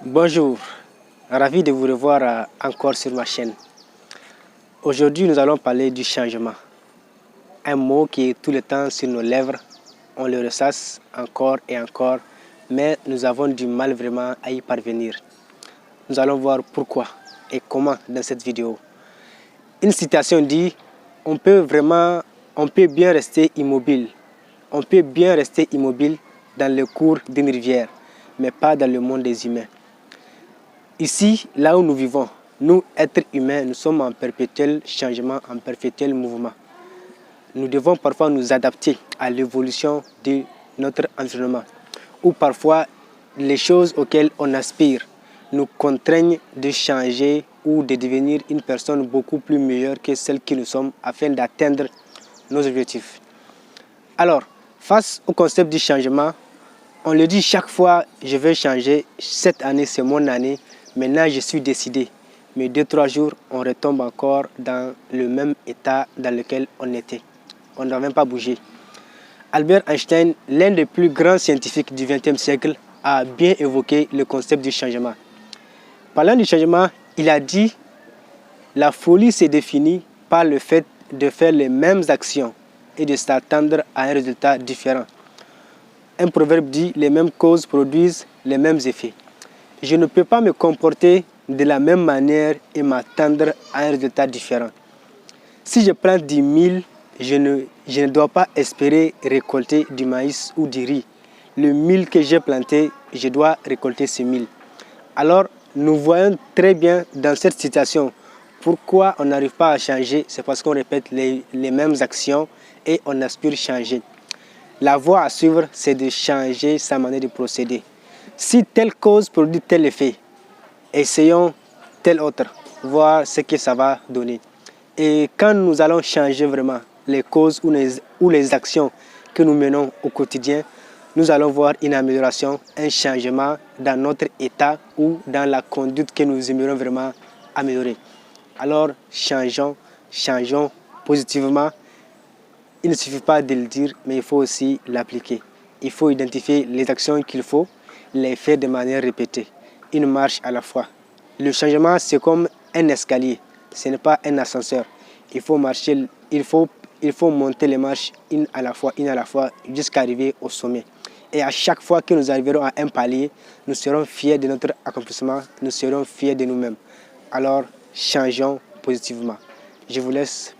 Bonjour, ravi de vous revoir encore sur ma chaîne. Aujourd'hui, nous allons parler du changement. Un mot qui est tout le temps sur nos lèvres. On le ressasse encore et encore, mais nous avons du mal vraiment à y parvenir. Nous allons voir pourquoi et comment dans cette vidéo. Une citation dit, on peut bien rester immobile. On peut bien rester immobile dans le cours d'une rivière, mais pas dans le monde des humains. Ici, là où nous vivons, nous, êtres humains, nous sommes en perpétuel changement, en perpétuel mouvement. Nous devons parfois nous adapter à l'évolution de notre environnement, ou parfois les choses auxquelles on aspire nous contraignent de changer ou de devenir une personne beaucoup plus meilleure que celle que nous sommes afin d'atteindre nos objectifs. Alors, face au concept du changement, on le dit chaque fois, je vais changer, cette année c'est mon année, maintenant je suis décidé. Mais 2-3 jours, on retombe encore dans le même état dans lequel on était. On n'a même pas bougé. Albert Einstein, l'un des plus grands scientifiques du XXe siècle, a bien évoqué le concept du changement. Parlant du changement, il a dit « La folie se définit par le fait de faire les mêmes actions et de s'attendre à un résultat différent. » Un proverbe dit « Les mêmes causes produisent les mêmes effets. » Je ne peux pas me comporter de la même manière et m'attendre à un résultat différent. Si je plante du mil, je ne dois pas espérer récolter du maïs ou du riz. Le mil que j'ai planté, je dois récolter ce mil. Alors, nous voyons très bien dans cette situation pourquoi on n'arrive pas à changer. C'est parce qu'on répète les mêmes actions et on aspire à changer. La voie à suivre, c'est de changer sa manière de procéder. Si telle cause produit tel effet, essayons tel autre, voir ce que ça va donner. Et quand nous allons changer vraiment les causes ou les actions que nous menons au quotidien, nous allons voir une amélioration, un changement dans notre état ou dans la conduite que nous aimerions vraiment améliorer. Alors, changeons positivement. Il ne suffit pas de le dire, mais il faut aussi l'appliquer. Il faut identifier les actions qu'il faut, les faire de manière répétée, une marche à la fois. Le changement, c'est comme un escalier, ce n'est pas un ascenseur. Il faut marcher, il faut monter les marches une à la fois, jusqu'à arriver au sommet. Et à chaque fois que nous arriverons à un palier, nous serons fiers de notre accomplissement, nous serons fiers de nous-mêmes. Alors, changeons positivement. Je vous laisse.